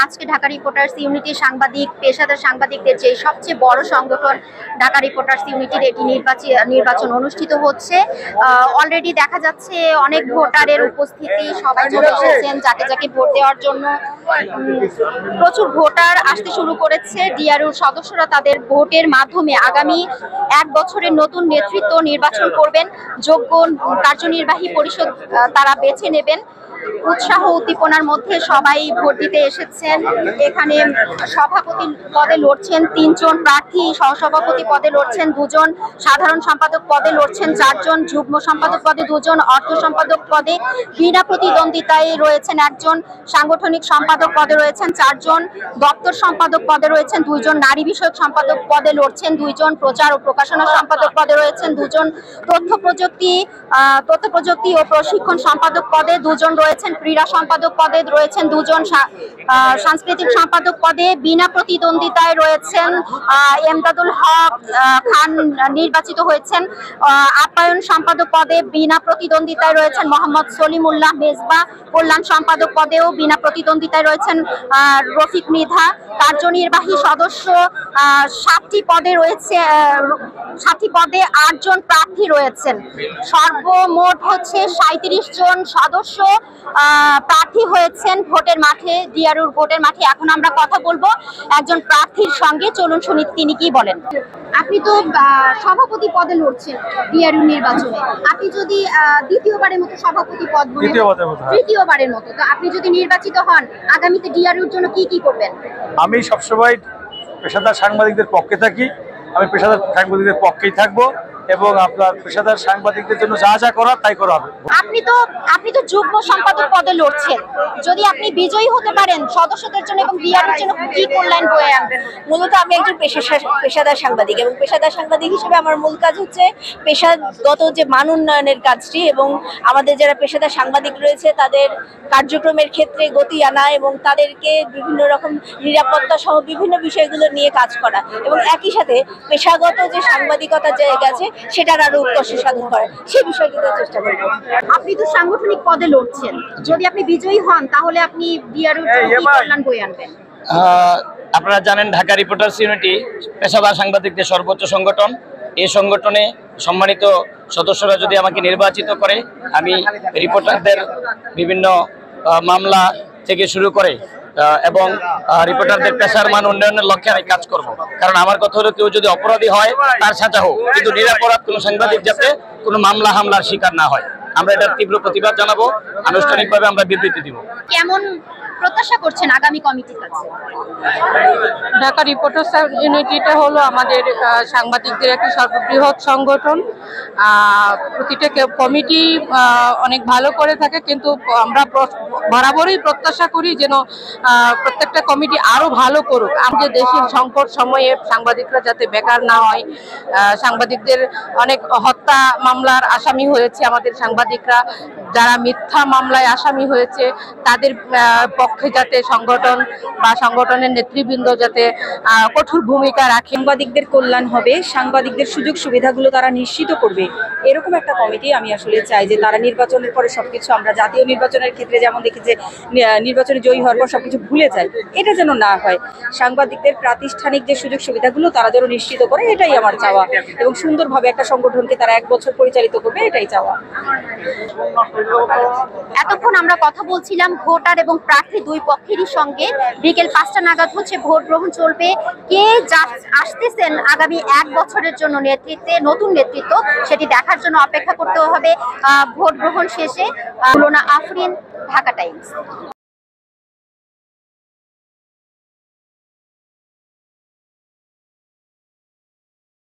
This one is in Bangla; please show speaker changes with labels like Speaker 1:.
Speaker 1: আজকে ঢাকা রিপোর্টার্স ইউনিটি সাংবাদিক পেশাদার সাংবাদিকদের যে সবচেয়ে বড় সংগঠন ঢাকা রিপোর্টার্স ইউনিটির এটি নির্বাচন অনুষ্ঠিত হচ্ছে। অলরেডি দেখা যাচ্ছে অনেক ভোটারের উপস্থিতি, সবাই চলে এসেছেন যাকে যাকে ভোট দেওয়ার জন্য। প্রচুর ভোটার আসতে শুরু করেছে। ডিআরইউর সদস্যরা তাদের ভোটের মাধ্যমে আগামী 1 বছরের নতুন নেতৃত্ব নির্বাচন করবেন। যোগ্য কার্যনির্বাহী পরিষদ তারা বেছে নেবেন। উৎসাহ উদ্দীপনার মধ্যে সবাই ভোট দিতে এসেছেন। এখানে সভাপতি পদে লড়ছেন 3 জন প্রার্থী, সহসভাপতি পদে লড়ছেন 2 জন, সাধারণ সম্পাদক পদে লড়ছেন 4 জন, যুগ্ম সম্পাদক পদে 2 জন, অর্থ সম্পাদক পদে বিনা প্রতিদ্বন্দ্বিতায় রয়েছেন 1 জন, সাংগঠনিক সম্পাদক পদে রয়েছেন 4 জন, দপ্তর সম্পাদক পদে রয়েছেন 2 জন, নারী বিষয়ক সম্পাদক পদে লড়ছেন 2 জন, প্রচার ও প্রকাশনা সম্পাদক পদে রয়েছেন 2 জন, তথ্য প্রযুক্তি ও প্রশিক্ষণ সম্পাদক পদে 2 জন রয়েছেন, ক্রীড়া সম্পাদক পদে রয়েছেন 2 জন, সাংস্কৃতিক সম্পাদক পদে বিনা প্রতিদ্বন্দ্বিতায় রয়েছেন এমদাদুল হক খান নির্বাচিত হয়েছেন। আপ্যায়ন সম্পাদক পদে বিনা প্রতিদ্বন্দ্বিতায় রয়েছেন মোহাম্মদ সলিমুল্লাহ মেজবা। কল্যাণ সম্পাদক পদেও বিনা প্রতিদ্বন্দ্বিতায় রয়েছেন রফিক মৃধা। কার্যনির্বাহী সদস্য 7টি পদে রয়েছে, 7টি পদে 8 জন প্রার্থী রয়েছেন। সর্বমোট হচ্ছে 37 জন সদস্য প্রার্থী হয়েছেন ভোটের মাঠে, ডিআরইউর ভোটের মাঠে। এখন আমরা কথা বলবো একজন প্রার্থীর সঙ্গে, চলুন শুনি তিনি কি বলেন। আপনি তো সভাপতি পদে লড়ছেন ডিআরইউ নির্বাচনে, আপনি যদি দ্বিতীয়বারের মতো সভাপতি পদ তৃতীয়বারের মতো, তো আপনি যদি নির্বাচিত হন আগামীতে ডিআরইউর জন্য কি কি করবেন? আমি
Speaker 2: সবসময় পেশাদার সাংবাদিকদের পক্ষে থাকি, আমি পেশাদার সাংবাদিকদের পক্ষেই থাকবো এবং আপনার পেশাদার সাংবাদিকদের জন্য যা যা করার তাই করা হবে।
Speaker 1: আপনি তো যুগ্ম সম্পাদক পদে লড়ছেন, যদি আপনি বিজয়ী হতে পারেন সদস্যদের জন্য এবং ডিআরইউর জন্য কি কল্যাণ বয়ে আনবেন?
Speaker 3: মূলত আমি একজন পেশাদার সাংবাদিক এবং পেশাদার সাংবাদিক হিসেবে আমার মূল কাজ হচ্ছে পেশাগত যে মান উন্নয়নের কাজটি এবং আমাদের যারা পেশাদার সাংবাদিক রয়েছে তাদের কার্যক্রমের ক্ষেত্রে গতি আনা এবং তাদেরকে বিভিন্ন রকম নিরাপত্তা সহ বিভিন্ন বিষয়গুলো নিয়ে কাজ করা এবং একই সাথে পেশাগত যে সাংবাদিকতার জায়গা আছে সেটার আরো উৎকর্ষ সাধন করা, সেই বিষয়গুলো চেষ্টা করব।
Speaker 1: আপনি তো সাংগঠনিক পদে লড়ছেন, যদি আপনি বিজয়ী হন তাহলে আপনি ডিআরইউর জন্য কি কল্যাণ বয়ে আনবেন?
Speaker 4: আপনারা জানেন ঢাকা রিপোর্টার্স ইউনিটি পেশাদার সাংবাদিকদের সর্বোচ্চ সংগঠন। এই সংগঠনে সম্মানিত সদস্যরা যদি আমাকে নির্বাচিত করে, আমি রিপোর্টারদের বিভিন্ন মামলা থেকে শুরু করে এবং রিপোর্টারদের পেশার মান উন্নয়নের লক্ষ্যে আমি কাজ করব। কারণ আমার কথা হলো, কেউ যদি অপরাধী হয় তার সাজা হোক, কিন্তু নিরাপরাধ কোনো সাংবাদিক যাতে কোনো মামলা হামলার শিকার না হয়, আমরা এটার তীব্র প্রতিবাদ জানাবো। আনুষ্ঠানিকভাবে আমরা বিবৃতি দিব।
Speaker 1: কেমন প্রত্যাশা করছেন আগামী কমিটির কাছে?
Speaker 5: ঢাকা রিপোর্টার্স ইউনিটিটা হলো আমাদের সাংবাদিকদের একটা সর্ববৃহৎ সংগঠন। প্রতিটা কমিটি অনেক ভালো করে থাকে, কিন্তু আমরা বরাবরই প্রত্যাশা করি যেন প্রত্যেকটা কমিটি আরো ভালো করুক। আমাদের দেশের সংকট সময়ে সাংবাদিকরা যাতে বেকার না হয়, সাংবাদিকদের অনেক হত্যা মামলার আসামি হয়েছে আমাদের সাংবাদিকরা, যারা মিথ্যা মামলায় আসামি হয়েছে তাদের পক্ষে যাতে সংগঠন বা সংগঠনের নেতৃবৃন্দ যাতে কঠোর ভূমিকা রাখে।
Speaker 3: সাংবাদিকদের কল্যাণ হবে, সাংবাদিকদের সুযোগ সুবিধাগুলো তারা নিশ্চিত করবে, এরকম একটা কমিটি আমি আসলে চাই যে তারা নির্বাচনের পরে সবকিছু, আমরা জাতীয় নির্বাচনের ক্ষেত্রে যেমন দেখি যে নির্বাচনে জয়ী হওয়ার পর সবকিছু ভুলে যায়, এটা যেন না হয়। সাংবাদিকদের প্রাতিষ্ঠানিক যে সুযোগ সুবিধাগুলো তারা যেন নিশ্চিত করে, এটাই আমার চাওয়া এবং সুন্দরভাবে একটা সংগঠনকে তারা 1 বছর পরিচালিত করবে, এটাই চাওয়া।
Speaker 1: এতক্ষণ আমরা কথা বলছিলাম ভোটার এবং প্রার্থী দুই পক্ষেরই সঙ্গে। বিকেল 5টা নাগাদ হচ্ছে ভোট গ্রহণ চলবে। কে আসতেছেন আগামী 1 বছরের জন্য নেতৃত্বে, নতুন নেতৃত্ব, সেটি দেখার জন্য অপেক্ষা করতে হবে ভোট গ্রহণ শেষে। আফরিন, ঢাকা টাইমস।